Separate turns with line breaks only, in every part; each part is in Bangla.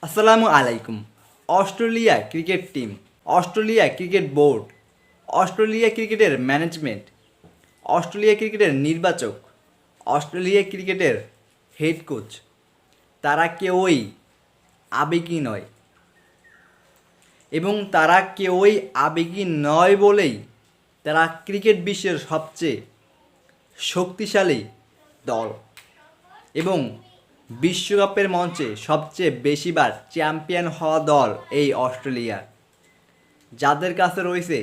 আসসালামু আলাইকুম। Australia cricket team, Australia cricket board, Australia ক্রিকেটের ম্যানেজমেন্ট, অস্ট্রেলিয়া ক্রিকেটের নির্বাচক, অস্ট্রেলিয়া ক্রিকেটের হেড কোচ, তারা কেউই আবেগী নয়। এবং তারা কেউই আবেগী নয় বলেই তারা ক্রিকেট বিশ্বের সবচেয়ে শক্তিশালী দল এবং বিশ্বকাপের মঞ্চে সবচেয়ে বেশিবার চ্যাম্পিয়ন হওয়া দল এই অস্ট্রেলিয়া, যাদের কাছে রয়েছে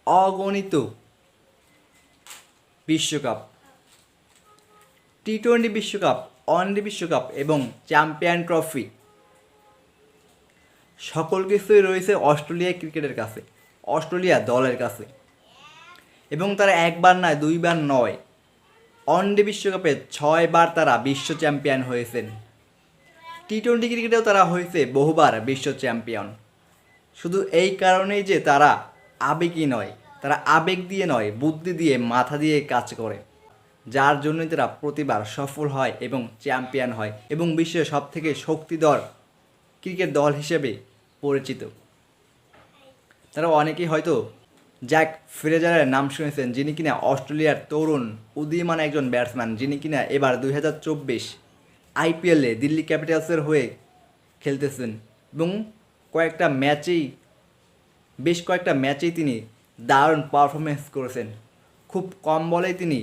অগণিত বিশ্বকাপ, টি-20 বিশ্বকাপ, ওয়ানডে বিশ্বকাপ এবং চ্যাম্পিয়ন ট্রফি। সকল কিছুই রয়েছে অস্ট্রেলিয়া ক্রিকেটের কাছে, অস্ট্রেলিয়া দলের কাছে। এবং তারা একবার নয়, দুইবার নয়, ওয়ানডে বিশ্বকাপে 6 বার তারা বিশ্ব চ্যাম্পিয়ন হয়েছেন। টি-20 ক্রিকেটেও তারা হয়েছে বহুবার বিশ্ব চ্যাম্পিয়ন। শুধু এই কারণেই যে তারা আবেগী নয়, তারা আবেগ দিয়ে নয়, বুদ্ধি দিয়ে, মাথা দিয়ে কাজ করে, যার জন্যই তারা প্রতিবার সফল হয় এবং চ্যাম্পিয়ন হয় এবং বিশ্বের সবথেকে শক্তিধর ক্রিকেট দল হিসেবে পরিচিত। তারা অনেকেই হয়তো জ্যাক ফ্রেজারের নাম শুনেছেন, যিনি কিনা অস্ট্রেলিয়ার তরুণ উদীয়মান একজন ব্যাটসম্যান, যিনি কিনা এবার 2024 আইপিএলে দিল্লি ক্যাপিটালসের হয়ে খেলতেছেন এবং বেশ কয়েকটা ম্যাচেই তিনি দারুণ পারফরমেন্স করেছেন। খুব কম বলেই তিনি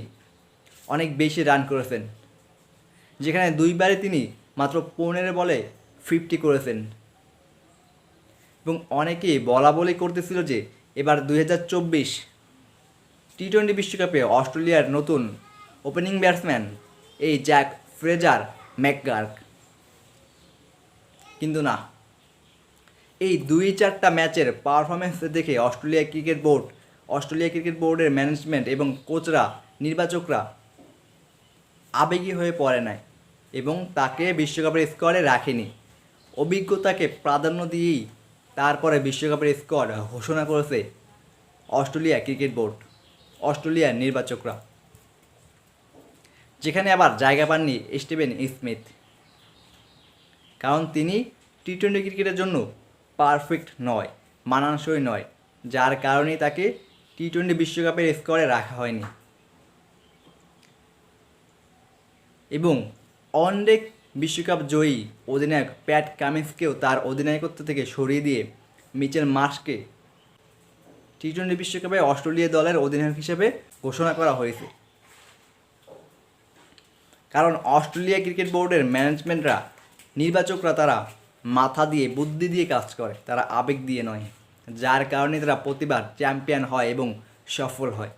অনেক বেশি রান করেছেন, যেখানে দুইবারে তিনি মাত্র 15 বলে 50 করেছেন। এবং অনেকেই বলা বলি করতেছিল যে এবার 2024 টি-20 বিশ্বকাপে অস্ট্রেলিয়ার নতুন ওপেনিং ব্যাটসম্যান এই জ্যাক ফ্রেজার ম্যাকগার্ক। কিন্তু না, এই 2-4টা ম্যাচের পারফরমেন্স দেখে অস্ট্রেলিয়া ক্রিকেট বোর্ডের ম্যানেজমেন্ট এবং কোচরা, নির্বাচকরা আবেগী হয়ে পড়ে নাই এবং তাকে বিশ্বকাপের স্কোয়াডে রাখেনি। অভিজ্ঞতাকে প্রাধান্য দিয়েই তারপরে বিশ্বকাপের স্কোয়াড ঘোষণা করেছে অস্ট্রেলিয়া ক্রিকেট বোর্ড, অস্ট্রেলিয়ার নির্বাচকরা। যেখানে আবার জায়গা পাননি স্টিভেন স্মিথ, কারণ তিনি টি-20 ক্রিকেটের জন্য পারফেক্ট নয়, মানানসই নয়, যার কারণেই তাকে টি-20 বিশ্বকাপের স্কোয়াডে রাখা হয়নি। এবং ওয়ানডে বিশ্বকাপ জয়ী অধিনায়ক প্যাট কামিন্সকেও তার অধিনায়কত্ব থেকে সরিয়ে দিয়ে মিচেল মার্শকে টি-20 বিশ্বকাপে অস্ট্রেলিয়া দলের অধিনায়ক হিসেবে ঘোষণা করা হয়েছে। কারণ অস্ট্রেলিয়া ক্রিকেট বোর্ডের ম্যানেজমেন্টরা, নির্বাচকরা, তারা মাথা দিয়ে, বুদ্ধি দিয়ে কাজ করে, তারা আবেগ দিয়ে নয়, যার কারণে তারা প্রতিবার চ্যাম্পিয়ন হয় এবং সফল হয়।